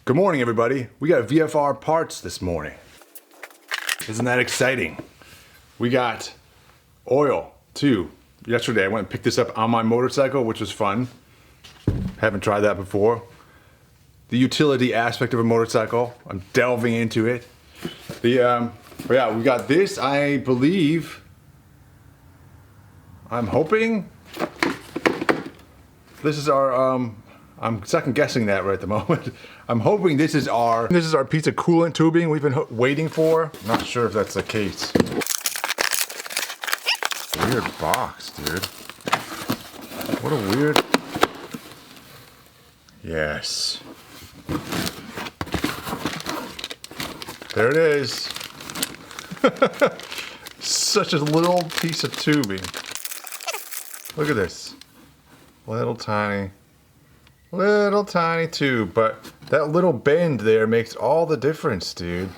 Good morning, everybody. We got VFR parts this morning. Isn't that exciting? We got oil too. Yesterday I went and picked this up on my motorcycle, which was fun. Haven't tried that before. The utility aspect of a motorcycle, I'm delving into it. But yeah, we got this, I believe, I'm hoping, this is our, I'm second guessing that right at the moment. I'm hoping this is our piece of coolant tubing we've been waiting for. I'm not sure if that's the case. Weird box, dude. What a weird... Yes. There it is. Such a little piece of tubing. Look at this. Little tiny tube, but that little bend there makes all the difference, dude.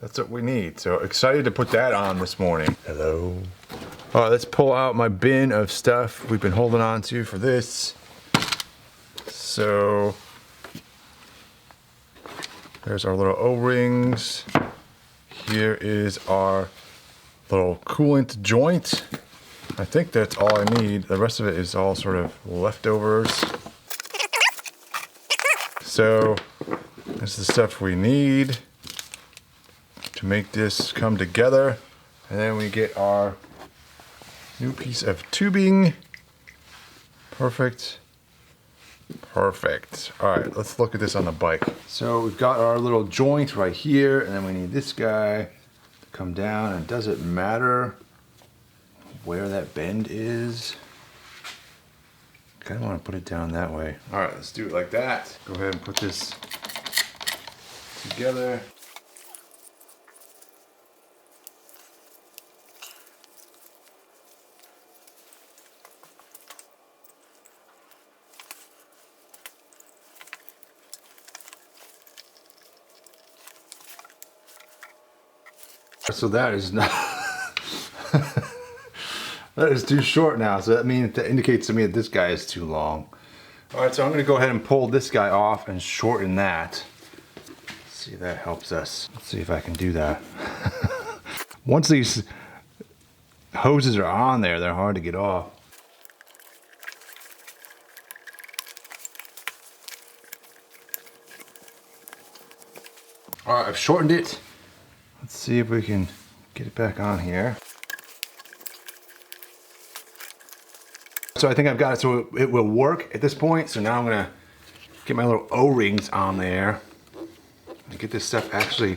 That's what we need. So excited to put that on this morning. Hello. All right, let's pull out my bin of stuff we've been holding on to for this. So there's our little O-rings. Here is our little coolant joint. I think that's all I need. The rest of it is all sort of leftovers. So this is the stuff we need to make this come together. And then we get our new piece of tubing. Perfect. Perfect. All right, let's look at this on the bike. So we've got our little joint right here, and then we need this guy to come down. And does it matter where that bend is? Kind of want to put it down that way. All right, let's do it like that. Go ahead and put this together. So that is not... That is too short now, so that indicates to me that this guy is too long. All right, so I'm gonna go ahead and pull this guy off and shorten that. Let's see if that helps us. Let's see if I can do that. Once these hoses are on there, they're hard to get off. All right, I've shortened it. Let's see if we can get it back on here. So I think I've got it so it will work at this point. So now I'm gonna get my little O-rings on there and get this stuff actually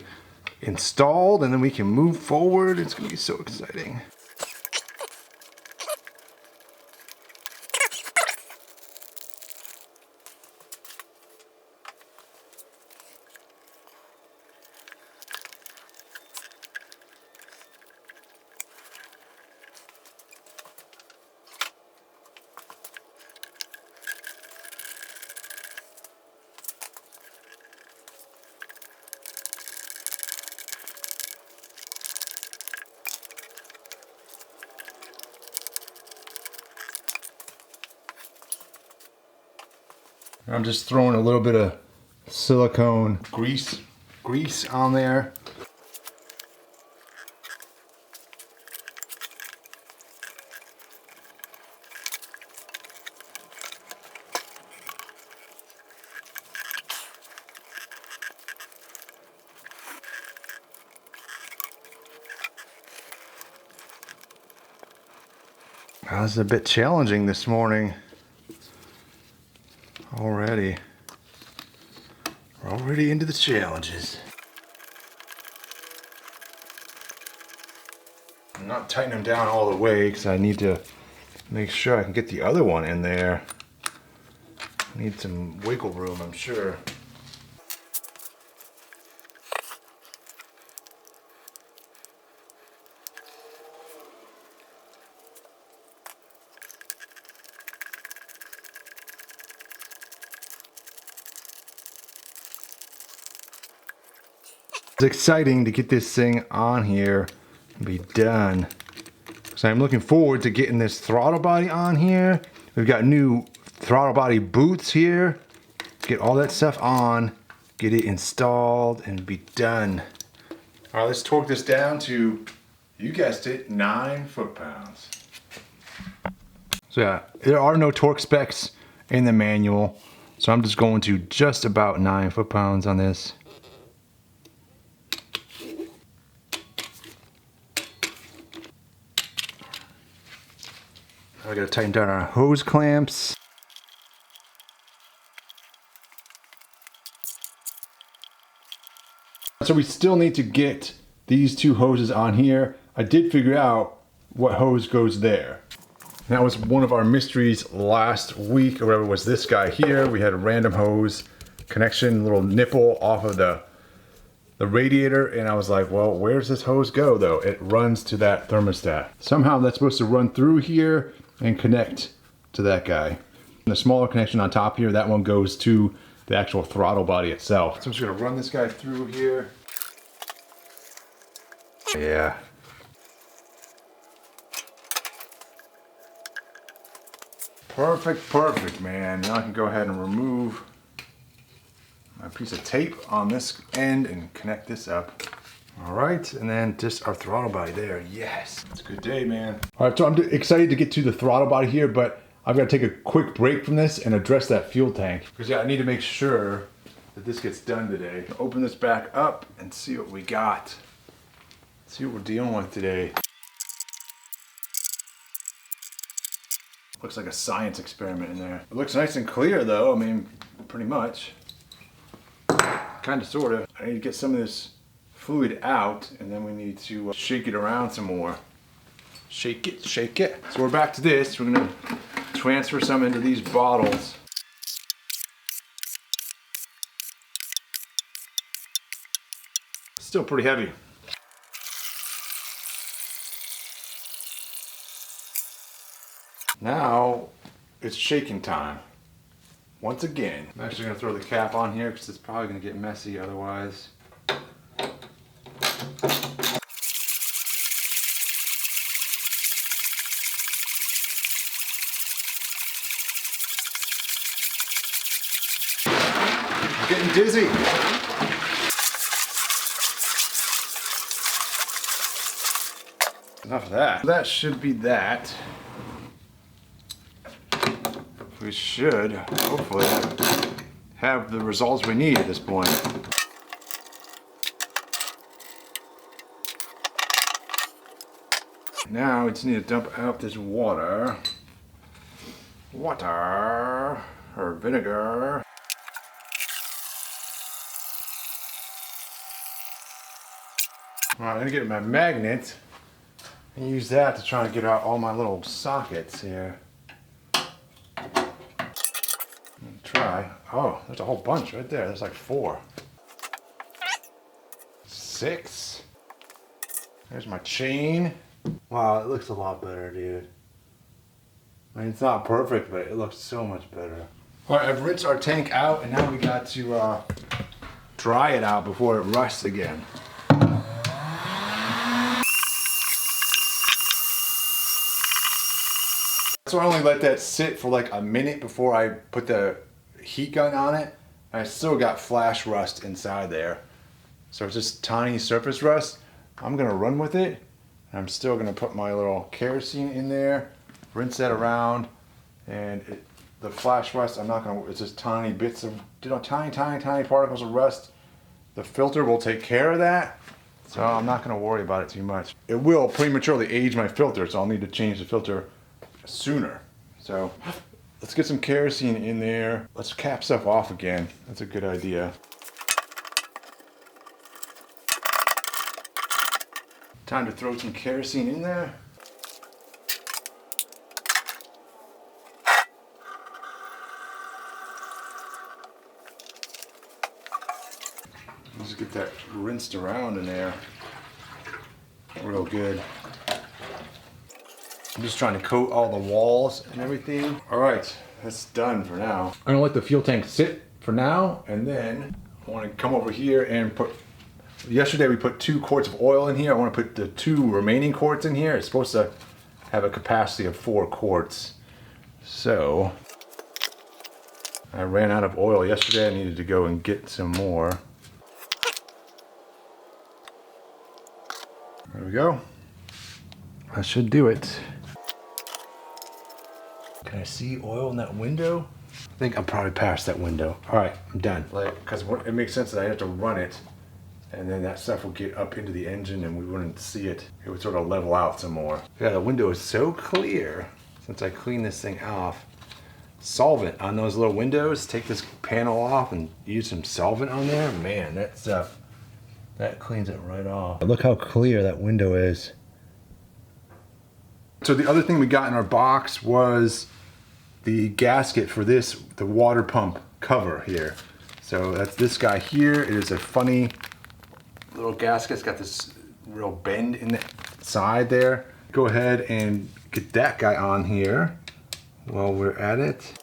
installed, and then we can move forward. It's gonna be so exciting. I'm just throwing a little bit of silicone grease on there. Well, this is a bit challenging this morning. We're already into the challenges. I'm not tightening them down all the way because I need to make sure I can get the other one in there. I need some wiggle room, I'm sure. It's exciting to get this thing on here and be done. So I'm looking forward to getting this throttle body on here. We've got new throttle body boots here. Get all that stuff on. get it installed and be done. All right, let's torque this down to, you guessed it, 9 foot-pounds. So yeah, there are no torque specs in the manual, so I'm just going to just about 9 foot-pounds on this. I gotta tighten down our hose clamps. So we still need to get these two hoses on here. I did figure out what hose goes there. That was one of our mysteries last week, or whatever, was this guy here. We had a random hose connection, little nipple off of the radiator, and I was like, well, where's this hose go though? It runs to that thermostat. Somehow that's supposed to run through here and connect to that guy. And the smaller connection on top here, that one goes to the actual throttle body itself. So I'm just gonna run this guy through here. Yeah. Perfect, perfect, man. Now I can go ahead and remove my piece of tape on this end and connect this up. All right, and then just our throttle body there. Yes, it's a good day, man. All right, so I'm excited to get to the throttle body here, but I've got to take a quick break from this and address that fuel tank. Because yeah, I need to make sure that this gets done today. Open this back up and see what we got. See what we're dealing with today. Looks like a science experiment in there. It looks nice and clear though, I mean, pretty much. Kind of, sort of. I need to get some of this fluid out, and then we need to shake it around some more. Shake it, shake it. So we're back to this. We're gonna transfer some into these bottles. Still pretty heavy. Now it's shaking time. Once again. I'm actually gonna throw the cap on here because it's probably gonna get messy otherwise. I'm getting dizzy. Enough of that. That should be that. We should, hopefully, have the results we need at this point. Now we just need to dump out this water. Water, or vinegar. Alright, I'm gonna get my magnet and use that to try and get out all my little sockets here. Try. Oh, there's a whole bunch right there. There's like 4. 6. There's my chain. Wow, it looks a lot better, dude. I mean, it's not perfect, but it looks so much better. All right, I've rinsed our tank out, and now we got to dry it out before it rusts again. So I only let that sit for like a minute before I put the heat gun on it. I still got flash rust inside there. So it's just tiny surface rust. I'm gonna run with it. I'm still gonna put my little kerosene in there, rinse that around, and the flash rust, I'm not gonna, it's just tiny bits of, tiny particles of rust. The filter will take care of that. So I'm not gonna worry about it too much. It will prematurely age my filter, so I'll need to change the filter sooner. So let's get some kerosene in there. Let's cap stuff off again. That's a good idea. Time to throw some kerosene in there. Just get that rinsed around in there real good. I'm just trying to coat all the walls and everything. All right, that's done for now. I'm gonna let the fuel tank sit for now, and then I wanna come over here and put, yesterday we put 2 quarts of oil in here. I wanna put the 2 remaining quarts in here. It's supposed to have a capacity of 4 quarts. So, I ran out of oil yesterday. I needed to go and get some more. There we go. That should do it. Can I see oil in that window? I think I'm probably past that window. All right, I'm done. Because it makes sense that I have to run it, and then that stuff will get up into the engine and we wouldn't see it. It would sort of level out some more. Yeah, the window is so clear since I cleaned this thing off. Solvent on those little windows. Take this panel off and use some solvent on there. Man, that stuff, that cleans it right off. Look how clear that window is. So the other thing we got in our box was the gasket for this, the water pump cover here. So that's this guy here. It is a funny little gasket. It's got this real bend in the side there. Go ahead and get that guy on here while we're at it.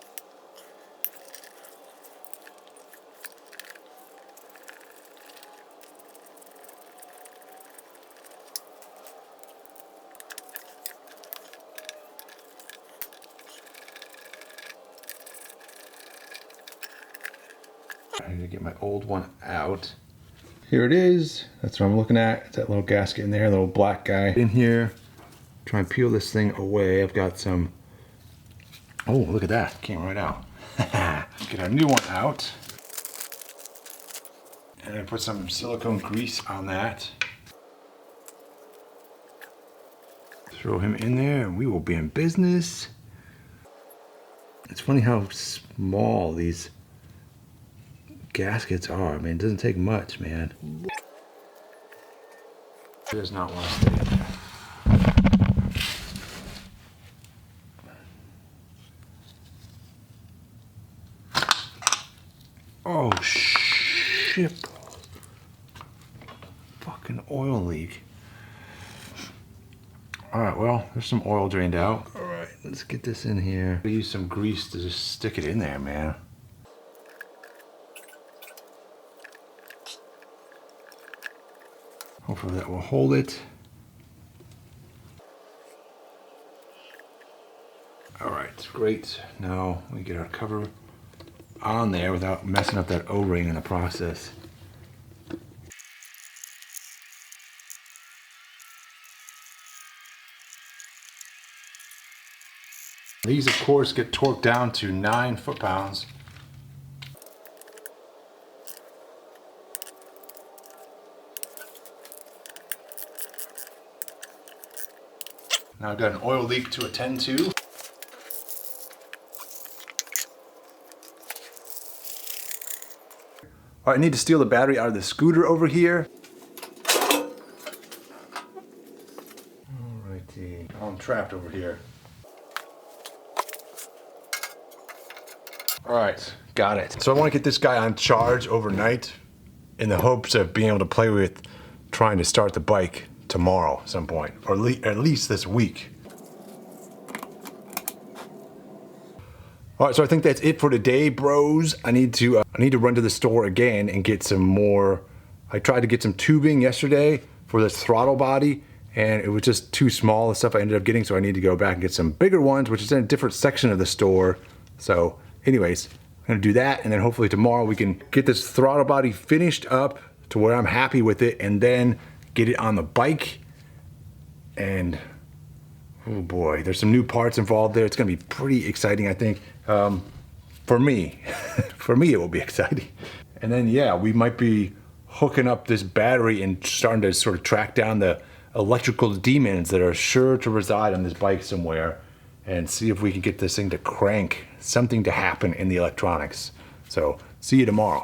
I need to get my old one out. Here it is. That's what I'm looking at. It's that little gasket in there, little black guy in here. Try and peel this thing away. I've got some, oh, look at that. Came right out. Get our new one out. And I put some silicone grease on that. Throw him in there and we will be in business. It's funny how small these gaskets are. I mean, it doesn't take much, man. It does not want to stay in there. Oh, shit. Fucking oil leak. All right, well, there's some oil drained out. All right, let's get this in here. I use some grease to just stick it in there, man. Hopefully that will hold it. All right, great. Now we get our cover on there without messing up that O-ring in the process. These, of course, get torqued down to 9 foot-pounds. Now I've got an oil leak to attend to. All right, I need to steal the battery out of the scooter over here. Alrighty, I'm trapped over here. All right, got it. So I want to get this guy on charge overnight in the hopes of being able to play with trying to start the bike tomorrow at some point, or at least this week. All right, so I think that's it for today, bros. I need to run to the store again and get some more. I tried to get some tubing yesterday for this throttle body, and it was just too small, the stuff I ended up getting, so I need to go back and get some bigger ones, which is in a different section of the store. So anyways, I'm gonna do that, and then hopefully tomorrow we can get this throttle body finished up to where I'm happy with it, and then get it on the bike. And oh boy, there's some new parts involved there. It's gonna be pretty exciting, I think. For me, for me it will be exciting. And then yeah, we might be hooking up this battery and starting to sort of track down the electrical demons that are sure to reside on this bike somewhere, and see if we can get this thing to crank, something to happen in the electronics. So see you tomorrow.